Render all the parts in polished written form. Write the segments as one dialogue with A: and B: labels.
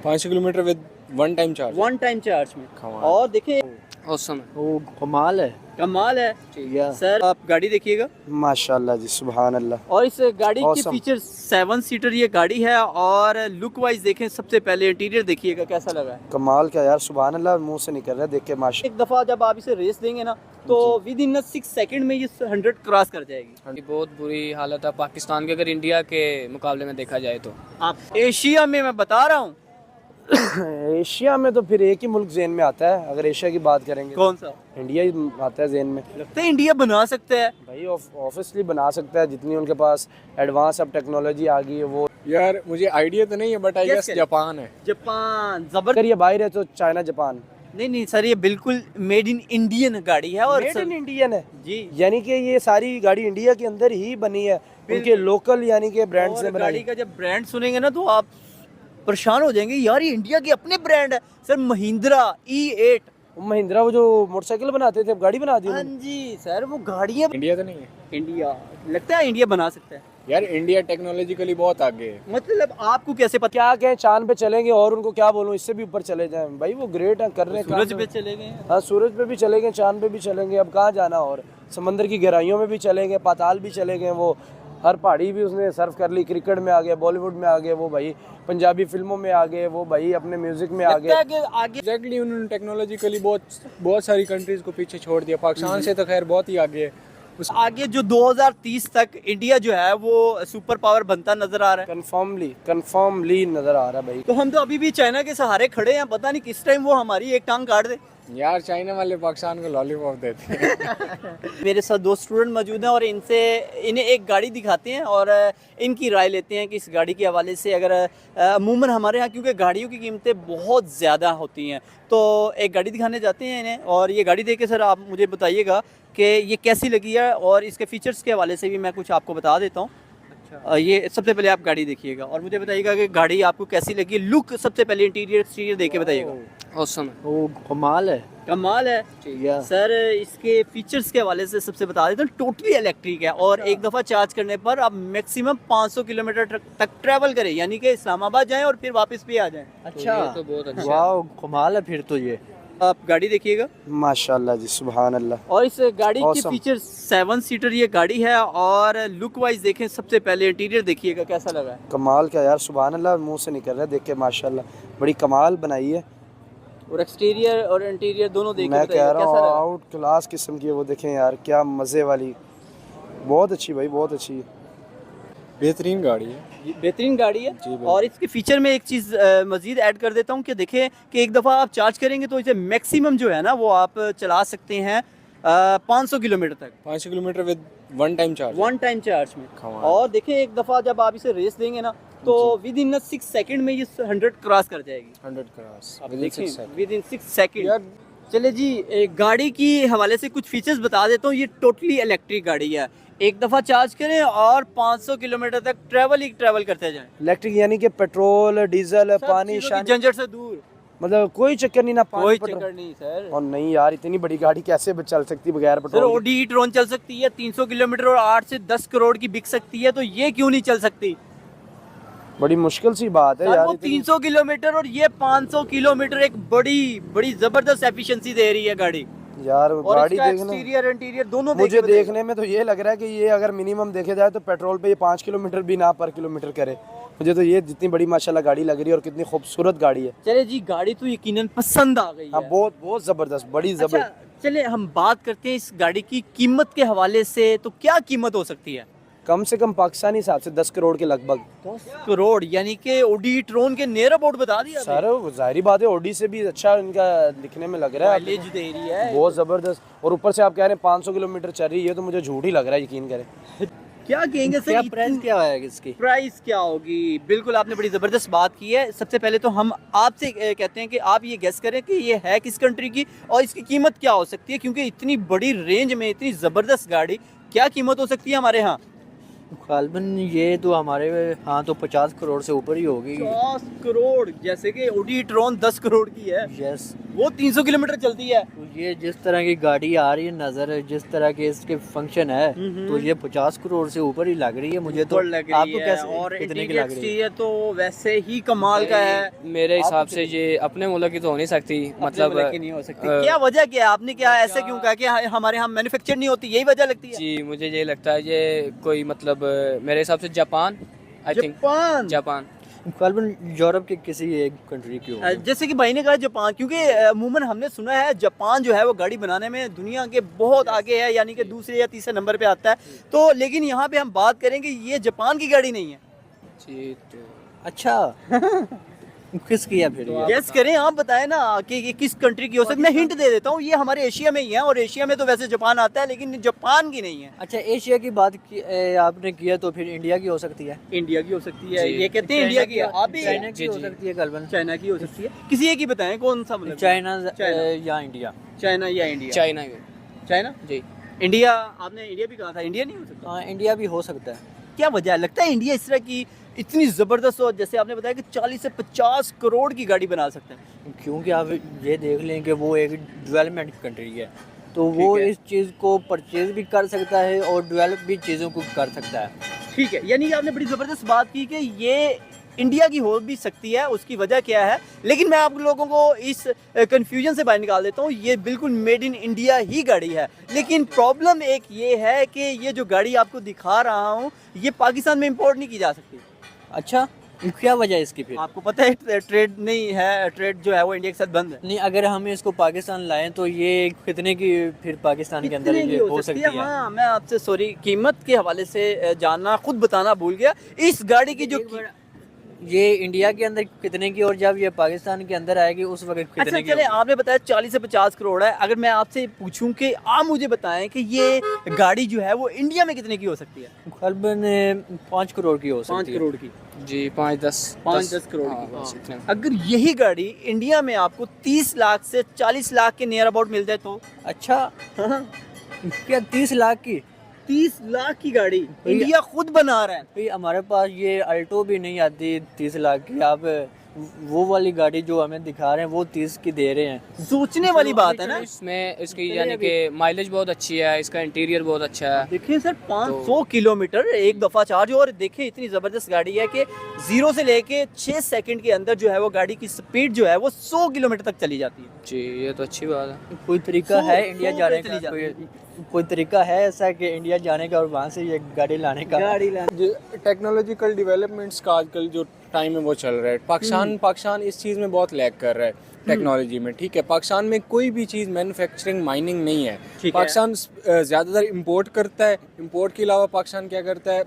A: 5 kilometre with one time charge
B: में।
A: कमाल।
B: और देखिए
A: औसम
C: वो कमाल है।
B: कमाल है सर। आप गाड़ी देखिएगा
C: माशाल्लाह जी, सुभान अल्लाह।
B: और इस गाड़ी के
C: Awesome।
B: फीचर 7 सीटर ये गाड़ी है। और लुक वाइज देखें, सबसे पहले इंटीरियर देखिएगा कैसा लगा है।
C: कमाल क्या यार, सुभान अल्लाह, मुंह से निकल रहा है देख के माशा।
B: एक दफ़ा जब आप इसे रेस देंगे ना तो विद इन 6 सेकंड में ये 100 क्रॉस कर जाएगी।
A: बहुत बुरी हालत है पाकिस्तान की अगर इंडिया के मुकाबले में देखा जाए तो।
B: आप एशिया में, मैं बता रहा हूँ।
C: एशिया में तो फिर एक ही मुल्क जेन में आता है, अगर एशिया की बात करेंगे
B: कौन सा?
C: इंडिया ही आता है जेन में।
B: लगता है इंडिया बना सकता है
C: भाई ऑब्वियसली बना सकता है, जितनी उनके पास एडवांस अब टेक्नोलॉजी आ गई है वो।
A: यार मुझे आइडिया तो नहीं है बट आई
B: Guess
A: गेस
B: करें।
A: जापान है।
B: जापान
C: अगर
B: जबर।
C: ये बाहर है तो चाइना जापान।
B: नहीं सर, ये बिल्कुल मेड इन इंडियन गाड़ी है। और
C: मेड
B: सर,
C: इन इंडियन है
B: जी,
C: यानी कि ये सारी गाड़ी इंडिया के अंदर ही बनी है, उनके लोकल यानी कि ब्रांड से
B: और
C: बनाई।
B: गाड़ी का जब ब्रांड सुनेंगे ना तो आप परेशान हो जाएंगे, यार ये इंडिया के अपने ब्रांड है सर। महिंद्रा E8।
C: महिंद्रा वो जो मोटरसाइकिल बनाते थे, अब गाड़ी बना दी
B: हाँ
C: उन्होंने।
B: जी सर, वो गाड़ियाँ
A: इंडिया तो नहीं है
B: इंडिया, लगता है इंडिया बना सकता है।
A: यार। इंडिया टेक्नोलॉजिकली बहुत आगे है।
B: मतलब आपको कैसे पता?
C: क्या कहें, चांद पे चलेंगे और उनको क्या बोलूं, इससे भी ऊपर चले जाएं। भाई वो ग्रेट है, कर रहे हैं
B: सूरज
C: काम
B: पे
C: तो।
B: चले गए हैं।
C: हाँ, सूरज पे भी चलेंगे, चांद पे भी चलेंगे, अब कहाँ जाना। और समंदर की गहराइयों में भी चलेंगे, पाताल भी चले गए। वो हर पहाड़ी भी उसने सर्फ कर ली। क्रिकेट में आ गए, बॉलीवुड में आ गए, वो भाई पंजाबी फिल्मों में आ गए, वो भाई अपने म्यूजिक में आ
B: लगता है
C: गए।
B: कि आगे
A: एग्जैक्टली उन्होंने टेक्नोलॉजिकली बहुत सारी कंट्रीज को पीछे छोड़ दिया। पाकिस्तान से तो खैर बहुत ही आगे है।
B: आगे जो 2030 तक इंडिया जो है वो सुपर पावर बनता नजर आ रहा है।
C: कन्फर्मली नजर आ रहा है भाई।
B: तो हम तो अभी भी चाइना के सहारे खड़े हैं, पता नहीं किस टाइम वो हमारी एक टांग काट दे।
A: यार चाइना वाले पाकिस्तान को लॉलीपॉप देते हैं।
B: मेरे साथ 2 स्टूडेंट मौजूद हैं और इन्हें एक गाड़ी दिखाते हैं और इनकी राय लेते हैं कि इस गाड़ी के हवाले से। अगर अमूमन हमारे यहाँ क्योंकि गाड़ियों की कीमतें बहुत ज़्यादा होती हैं तो एक गाड़ी दिखाने जाते हैं इन्हें। और ये गाड़ी देख के सर आप मुझे बताइएगा कि ये कैसी लगी है और इसके फीचर्स के हवाले से भी मैं कुछ आपको बता देता हूँ। ये सबसे पहले आप गाड़ी देखिएगा और मुझे बताइएगा कि गाड़ी आपको कैसी लगी। लुक सबसे पहले इंटीरियर एक्सटीरियर देख के बताइएगा।
A: औसम
C: वो कमाल है।
B: कमाल है सर। इसके फीचर्स के हवाले से सबसे बता देता हूँ, टोटली इलेक्ट्रिक है और एक दफ़ा चार्ज करने पर आप मैक्सिमम 500 किलोमीटर तक ट्रैवल करें, यानी कि इस्लामाबाद जाएं और फिर वापस भी आ जाएं।
C: अच्छा,
A: तो बहुत अच्छा।
C: वाह कमाल है फिर तो ये।
B: आप गाड़ी देखिएगा
C: माशाल्लाह जी, सुभान अल्लाह।
B: और इस गाड़ी के
C: Awesome।
B: फीचर 7 सीटर ये गाड़ी है। और लुक वाइज देखें, सबसे पहले इंटीरियर देखिएगा कैसा लगा है।
C: कमाल क्या यार, सुभान अल्लाह, मुंह से निकल रहा है देख के माशाल्लाह, बड़ी कमाल बनाई है।
B: और एक्सटीरियर और इंटीरियर दोनों देख के
C: मैं कह
B: बताइएगा
C: रहा
B: कैसा
C: हूँ
B: लगा।
C: आउट क्लास किस्म की है वो, देखें यार क्या मज़े वाली, बहुत अच्छी भाई, बहुत अच्छी है।
A: बेहतरीन गाड़ी है।
B: ये बेहतरीन गाड़ी है।
A: जी, बिल्कुल।
B: और इसके फीचर में एक चीज़ मज़ीद ऐड कर देता हूँ कि देखें कि एक दफ़ा आप चार्ज करेंगे तो इसे मैक्सिमम जो है ना वो आप चला सकते हैं 500 किलोमीटर तक
A: 5 kilometre with one time charge
B: में।
A: कमाल।
B: और देखें एक दफ़ा जब आप इसे रेस देंगे ना तो विद इन 6 सेकंड में ये 100 क्रॉस कर जाएगी।
A: 100 क्रॉस
B: विद इन 6 सेकंड। चले जी, एक गाड़ी की हवाले से कुछ फीचर्स बता देता हूँ। ये टोटली इलेक्ट्रिक गाड़ी है। एक दफ़ा चार्ज करें और 500 किलोमीटर तक ट्रैवल करते जाएं।
C: इलेक्ट्रिक यानी कि पेट्रोल, डीजल,
B: सब
C: पानी,
B: चीज़ों की
C: शानी,
B: झंझट से दूर,
C: मतलब कोई चक्कर नहीं ना। पानी,
B: कोई
C: पेट्रोल।
B: चक्कर नहीं सर।
C: और नहीं यार, इतनी बड़ी गाड़ी कैसे चल सकती बगैर
B: सर
C: पेट्रोल के?
B: ओडी ई-ट्रॉन चल सकती है 300 किलोमीटर और 8 से 10 करोड़ की बिक सकती है, तो ये क्यों नहीं चल सकती?
C: बड़ी मुश्किल सी बात है
B: सर
C: यार।
B: वो 300 किलोमीटर और ये 500 किलोमीटर, एक बड़ी जबरदस्त एफिशिएंसी दे रही है गाड़ी।
C: यार
B: और
C: गाड़ी
B: इसका
C: देखना,
B: एक्सटीरियर इंटीरियर दोनों
C: मुझे
B: देख के
C: देखने में तो ये लग रहा है कि ये अगर मिनिमम देखे जाए तो पेट्रोल पे ये 5 किलोमीटर भी ना पर किलोमीटर करे। मुझे तो ये जितनी बड़ी माशाल्लाह गाड़ी लग रही है और कितनी खूबसूरत गाड़ी है।
B: चले जी, गाड़ी तो यकीनन पसंद आ गई
C: हाँ,
B: है।
C: बहुत बहुत जबरदस्त, बड़ी
B: अच्छा,
C: जबरदस्त।
B: चले हम बात करते हैं इस गाड़ी की कीमत के हवाले से। तो क्या कीमत हो सकती है?
C: कम से कम पाकिस्तानी हिसाब से 10 करोड़ के लगभग।
B: 10 करोड़, यानी कि ओडी ई-ट्रॉन के नियर अबाउट बता दिया अभी।
C: सर जाहिर बात है, ओडी से भी अच्छा इनका दिखने में लग रहा है,
B: माइलेज दे रही है
C: बहुत जबरदस्त। और ऊपर से आप कह रहे हैं 500 किलोमीटर चल रही है, तो मुझे झूठ ही लग रहा है, यकीन करें।
B: क्या कहेंगे सर?
C: प्राइस क्या है इसकी?
B: प्राइस क्या होगी? बिल्कुल आपने बड़ी ज़बरदस्त बात की है। सबसे पहले तो हम आपसे कहते हैं कि आप ये गेस करें कि ये है किस कंट्री की और इसकी कीमत क्या हो सकती है, क्योंकि इतनी बड़ी रेंज में इतनी ज़बरदस्त गाड़ी, क्या कीमत हो सकती है हमारे यहाँ?
D: गालबन ये तो हमारे हाँ तो 50 करोड़ से ऊपर ही होगी।
B: 50 करोड़, जैसे कि ओडी ई-ट्रॉन 10 करोड़ की है।
D: यस।
B: वो 300 किलोमीटर चलती है।
D: तो ये जिस तरह की गाड़ी आ रही है नजर, जिस तरह के इसके फंक्शन है, तो ये 50 करोड़ से ऊपर ही लग रही है मुझे तो।
B: ऊपर लग रही
D: आपको
B: है
D: कैसे,
B: और
D: कितने की लग रही है?
B: चाहिए तो वैसे ही कमाल का है।
E: मेरे हिसाब से ये अपने मुल्क की तो हो नहीं सकती, मतलब
B: मतलब नहीं हो सकती। क्या वजह क्या है, आपने क्या ऐसा क्यों कहा कि हमारे यहाँ मैन्युफैक्चर नहीं होती, यही वजह लगती है?
E: जी मुझे ये लगता है ये कोई मतलब मेरे हिसाब से Japan, I think
B: Japan.
E: Japan.
D: गालिबन यूरोप के किसी एक कंट्री की हो।
B: जैसे कि भाई ने कहा जापान, क्योंकि अमूमन हमने सुना है जापान जो है वो गाड़ी बनाने में दुनिया के बहुत आगे है, यानी कि दूसरे या तीसरे नंबर पे आता है। तो लेकिन यहाँ पे हम बात करेंगे ये जापान की गाड़ी नहीं है।
E: जी तो
D: अच्छा किसकी है फिर ये?
B: गेस करें, आप बताएं ना कि किस कंट्री की हो सकती है। मैं हिंट दे देता हूँ, ये हमारे एशिया में ही है और एशिया में तो वैसे जापान आता है, लेकिन जापान की नहीं है।
D: अच्छा एशिया की बात आपने किया तो फिर इंडिया की हो सकती है।
B: इंडिया की हो सकती है,
E: जी।
B: ये कहते हैं इंडिया की है। आप भी
D: चाइना की
E: जी,
D: हो
E: जी।
D: सकती है गालिबन।
B: चाइना की हो सकती है, किसी एक ही बताएं कौन सा मतलब।
D: China
B: China.
D: या इंडिया।
B: चाइना या इंडिया?
E: China
B: China.
E: जी।
B: इंडिया, आपने इंडिया भी कहा था, इंडिया नहीं हो सकता?
D: हाँ इंडिया भी हो सकता है।
B: क्या वजह है, लगता है इंडिया इस तरह की इतनी ज़बरदस्त हो, जैसे आपने बताया कि 40 से 50 करोड़ की गाड़ी बना सकते हैं?
D: क्योंकि आप ये देख लें कि वो एक डेवलपमेंट कंट्री है, तो वो
B: ठीक है।
D: इस चीज़ को परचेज भी कर सकता है और डेवलप भी चीज़ों को कर सकता है।
B: ठीक है, यानी कि आपने बड़ी ज़बरदस्त बात की कि ये इंडिया की हो भी सकती है, उसकी वजह क्या है। लेकिन मैं आप लोगों को इस कंफ्यूजन से बाहर निकाल देता हूँ, ये बिल्कुल मेड इन इंडिया ही गाड़ी है। लेकिन प्रॉब्लम एक ये है कि ये जो गाड़ी आपको दिखा रहा हूँ ये पाकिस्तान में इंपोर्ट नहीं की जा सकती।
D: अच्छा क्या वजह है इसकी फिर?
B: आपको पता है ट्रेड नहीं है, ट्रेड जो है वो इंडिया के साथ बंद है।
D: नहीं, अगर हम इसको पाकिस्तान लाएं तो ये कितने की फिर पाकिस्तान के अंदर
B: कितने
D: ये
B: की
D: हो सकती है?
B: हाँ, मैं आपसे सॉरी कीमत के हवाले से जानना खुद बताना भूल गया। इस गाड़ी की जो
D: ये इंडिया के अंदर कितने की और जब ये पाकिस्तान के अंदर आएगी उस वक्त
B: अच्छा
D: कितने की
B: चले,
D: होगी?
B: आपने बताया 40 से 50 करोड़ है। अगर मैं आपसे पूछूं कि आप मुझे बताएं कि ये गाड़ी जो है वो इंडिया में कितने की हो सकती है?
D: करीबन 5 करोड़ की हो
B: 5
D: सकती है।
B: करोड़ की।
E: जी 5-10
B: 5-10 करोड़
E: हाँ,
B: की।
E: बस इतने में।
B: अगर यही गाड़ी इंडिया में आपको 30 लाख से 40 लाख के नियर अबाउट मिल जाए तो?
D: अच्छा क्या 30 लाख की?
B: 30 लाख की गाड़ी इंडिया खुद बना रहा है।
D: भाई हमारे पास ये अल्टो भी नहीं आती 30 लाख की। आप वो वाली गाड़ी जो हमें दिखा रहे हैं वो 30 की दे रहे हैं।
B: सोचने वाली बात है ना।
E: इसमें इसकी यानी कि माइलेज बहुत अच्छी है, इसका इंटीरियर बहुत अच्छा है।
B: देखिए सर 500 किलोमीटर एक दफ़ा चार्ज, और देखिए इतनी ज़बरदस्त गाड़ी है कि 0 से लेके 6 सेकंड के अंदर जो है वो गाड़ी की स्पीड जो है वो 100 किलोमीटर तक चली जाती है।
E: जी ये तो अच्छी बात है।
D: कोई तरीका
B: सौ-
D: है इंडिया
B: सौ
D: जाने
B: पे चली
D: का?
B: जाती
D: कोई तरीका है ऐसा कि इंडिया जाने का और वहाँ से ये गाड़ी लाने का?
A: टेक्नोलॉजिकल डेवलपमेंट्स का आजकल जो टाइम है वो चल रहा है। पाकिस्तान इस चीज़ में बहुत लैग कर रहा है टेक्नोलॉजी में। ठीक है, पाकिस्तान में कोई भी चीज़ मैन्युफैक्चरिंग माइनिंग नहीं है।
B: ठीक है।
A: पाकिस्तान ज़्यादातर इंपोर्ट करता है। इंपोर्ट के अलावा पाकिस्तान क्या करता है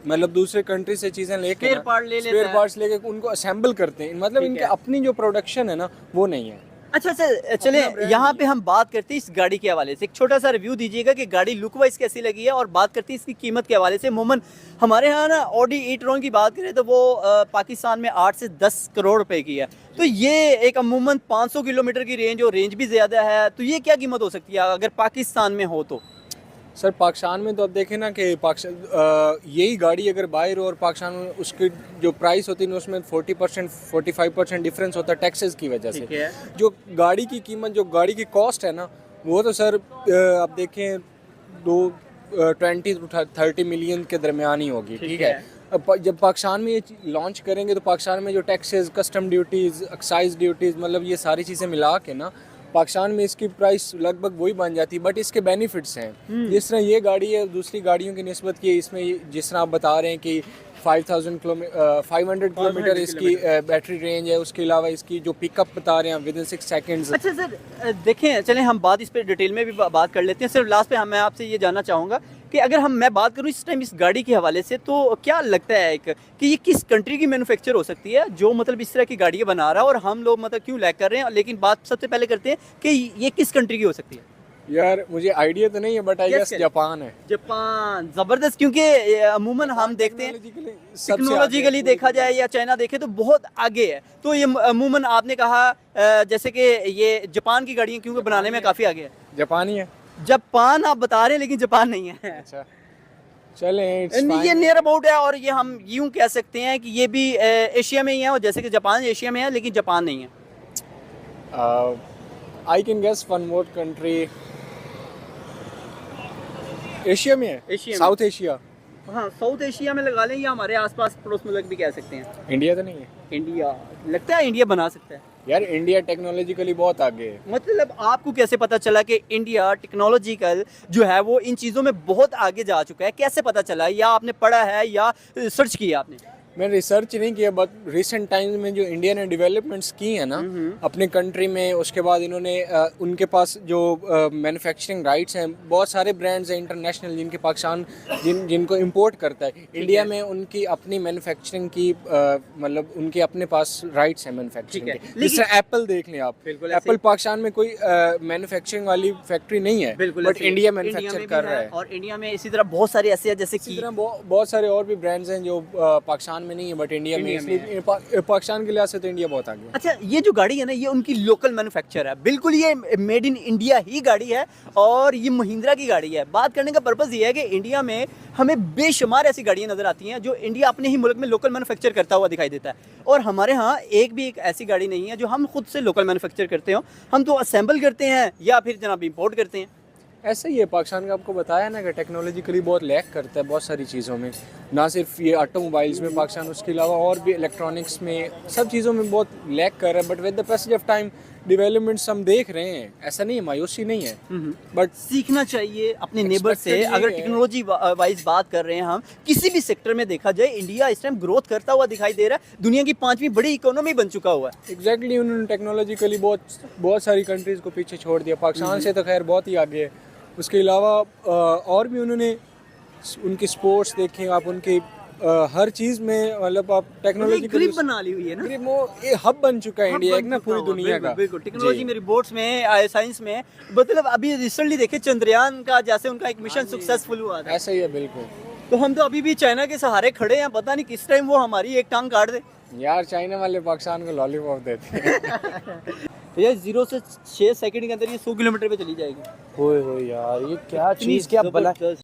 A: मतलब दूसरे कंट्री से चीज़ें लेके
B: Spare part ले लेता
A: स्पेयर
B: है।
A: पार्ट्स लेके उनको असेंबल करते हैं। मतलब
B: ठीक
A: इनके
B: है।
A: अपनी जो प्रोडक्शन है ना वो नहीं है।
B: अच्छा सर चले, यहाँ पे हम बात करते हैं इस गाड़ी के हवाले से। एक छोटा सा रिव्यू दीजिएगा कि गाड़ी लुक वाइज कैसी लगी है, और बात करते हैं इसकी कीमत के हवाले से। अमूमन हमारे यहाँ ना ऑडी ई-ट्रॉन की बात करें तो वो पाकिस्तान में 8 से 10 करोड़ रुपए की है। तो ये एक अमूमन 500 किलोमीटर की रेंज, और रेंज भी ज़्यादा है, तो ये क्या कीमत हो सकती है अगर पाकिस्तान में हो तो?
A: सर पाकिस्तान में तो अब देखें ना कि यही गाड़ी अगर बाहर हो और पाकिस्तान में उसकी जो प्राइस होती है उसमें 40% 45% डिफरेंस होता है टैक्सेस की वजह
B: ठीक
A: से।
B: है।
A: जो गाड़ी की कीमत, जो गाड़ी की कॉस्ट है ना वो तो सर आप देखें 20 to 30 मिलियन के दरमियान ही होगी। ठीक है। अब जब पाकिस्तान में ये लॉन्च करेंगे तो पाकिस्तान में जो taxes, custom duties, excise duties, मतलब ये सारी चीज़ें मिला के ना पाकिस्तान में इसकी प्राइस लगभग वही बन जाती है। बट इसके बेनिफिट्स हैं। जिस तरह ये गाड़ी है दूसरी गाड़ियों की निस्बत की, इसमें जिस तरह आप बता रहे हैं कि 500 किलोमीटर इसकी बैटरी रेंज है। उसके अलावा इसकी जो पिकअप बता रहे हैं विदिन 6 सेकेंड्स।
B: अच्छा सर देखें, चलें हम बात इस पे डिटेल में भी बात कर लेते हैं। सिर्फ लास्ट पे मैं आपसे ये जानना चाहूँगा कि अगर मैं बात करूँ इस टाइम इस गाड़ी के हवाले से, तो क्या लगता है कि ये किस कंट्री की मैन्युफैक्चर हो सकती है जो मतलब इस तरह की गाड़ियाँ बना रहा है, और हम लोग मतलब क्यों लैग कर रहे हैं? लेकिन बात सबसे पहले करते हैं कि ये किस कंट्री की हो सकती है?
A: यार मुझे आइडिया तो नहीं है बट आई
B: Guess
A: गेस
B: करें।
A: जापान है।
B: जापान ज़बरदस्त, क्योंकि अमूमन हम देखते हैं
A: सबसे
B: टेक्नोलॉजिकली
A: आगे
B: देखा जाए या चाइना देखे तो बहुत आगे है। तो ये अमूमन आपने कहा जैसे कि ये जापान की गाड़ियाँ क्योंकि बनाने में काफ़ी आगे है।
A: जापानी है।
B: जापान आप बता रहे हैं लेकिन जापान नहीं है।
A: अच्छा चलें
B: ये नियर अबाउट है, और ये हम यूं कह सकते हैं कि ये भी एशिया में ही है, और जैसे कि जापान एशिया में है लेकिन जापान नहीं है।
A: I can guess one more country Asia में है,
B: एशिया में।
A: South Asia.
B: हाँ, साउथ एशिया में लगा लें या हमारे आसपास पड़ोस मुल्क भी कह सकते हैं।
A: इंडिया तो नहीं है
B: इंडिया, लगता है इंडिया बना सकता है।
A: यार, इंडिया टेक्नोलॉजिकली बहुत आगे है।
B: मतलब आपको कैसे पता चला कि इंडिया टेक्नोलॉजिकल जो है वो इन चीज़ों में बहुत आगे जा चुका है? कैसे पता चला, या आपने पढ़ा है या सर्च किया आपने?
A: मैंने रिसर्च नहीं किया, बट रिसेंट टाइम्स में जो इंडिया ने डेवलपमेंट्स की है ना अपने कंट्री में, उसके बाद इन्होंने उनके पास जो मैन्युफैक्चरिंग राइट्स हैं, बहुत सारे ब्रांड्स हैं इंटरनेशनल जिनके पाकिस्तान जिनको इंपोर्ट करता है। इंडिया में उनकी अपनी मैन्युफैक्चरिंग की मतलब उनके अपने पास राइट्स हैं मैन्युफैक्चरिंग
B: ठीक है,
A: के। जैसे एप्पल देख लें आप,
B: बिल्कुल
A: एप्पल पाकिस्तान में कोई मैन्युफैक्चरिंग वाली फैक्ट्री नहीं है,
B: बिल्कुल
A: बट
B: ऐसे ही।
A: इंडिया
B: में
A: मैन्युफैक्चर
B: भी
A: कर रहा है।
B: और इंडिया में इसी तरह बहुत सारे ऐसे हैं जैसे
A: इसी
B: कि
A: तरह बहुत सारे और भी ब्रांड्स हैं जो पाकिस्तान में नहीं है बट इंडिया में,
B: इंडिया में
A: इसलिए पाकिस्तान के लिहाज से तो इंडिया बहुत आगे है।
B: अच्छा, ये जो गाड़ी है ना, ये उनकी लोकल मैन्युफैक्चर है, बिल्कुल ये मेड इन इंडिया ही गाड़ी है और ये महिंद्रा की गाड़ी है। बात करने का पर्पज़ ये है कि इंडिया में हमें बेशुमार ऐसी गाड़ियाँ नज़र आती हैं जो इंडिया अपने ही मुल्क में लोकल मैन्युफैक्चर करता हुआ दिखाई देता है, और हमारे यहाँ एक ऐसी गाड़ी नहीं है जो हम खुद से लोकल मैन्युफैक्चर करते हो। हम तो असेंबल करते हैं या फिर जनाब इंपोर्ट करते हैं।
A: ऐसा ही है पाकिस्तान का, आपको बताया ना कि टेक्नोलॉजिकली बहुत लैक करता है बहुत सारी चीज़ों में, ना सिर्फ ये ऑटोमोबाइल्स में पाकिस्तान, उसके अलावा और भी इलेक्ट्रॉनिक्स में, सब चीज़ों में बहुत लैक कर रहा है। But with the passage of time developments हम देख रहे हैं, ऐसा नहीं है, मायूसी नहीं है, बट
B: सीखना चाहिए अपने नेबर से।
A: Expected
B: अगर
A: ये है।
B: टेक्नोलॉजी वाइज बात कर रहे हैं हम, किसी भी सेक्टर में देखा जाए, इंडिया इस टाइम ग्रोथ करता हुआ दिखाई दे रहा है, दुनिया की 5वीं बड़ी इकोनॉमी बन चुका हुआ है।
A: एग्जैक्टली उन्होंने टेक्नोलॉजिकली बहुत सारी कंट्रीज़ को पीछे छोड़ दिया। पाकिस्तान से तो खैर बहुत ही आगे है। उसके अलावा और भी उन्होंने उनकी स्पोर्ट्स देखें आप, उनकी हर चीज़ में, मतलब आप टेक्नोलॉजी
B: ग्रिप बना ली हुई है ना,
A: वो ये हब बन चुका है इंडिया एक ना पूरी
B: बिल्कुल,
A: दुनिया का।
B: बिल्कुल टेक्नोलॉजी
A: जी।
B: में, रिपोर्ट्स में, साइंस में, मतलब अभी रिसेंटली देखे चंद्रयान का जैसे उनका एक मिशन सक्सेसफुल हुआ था,
A: ऐसा ही है बिल्कुल।
B: तो हम तो अभी भी चाइना के सहारे खड़े हैं, पता नहीं किस टाइम वो हमारी एक टांग काट दे।
A: यार, चाइना वाले पाकिस्तान को लॉलीपॉप देते हैं।
B: ये 0 से 6 सेकंड के अंदर ये 100 किलोमीटर पे चली जाएगी।
C: होए होए यार, ये क्या चीज़ क्या बना।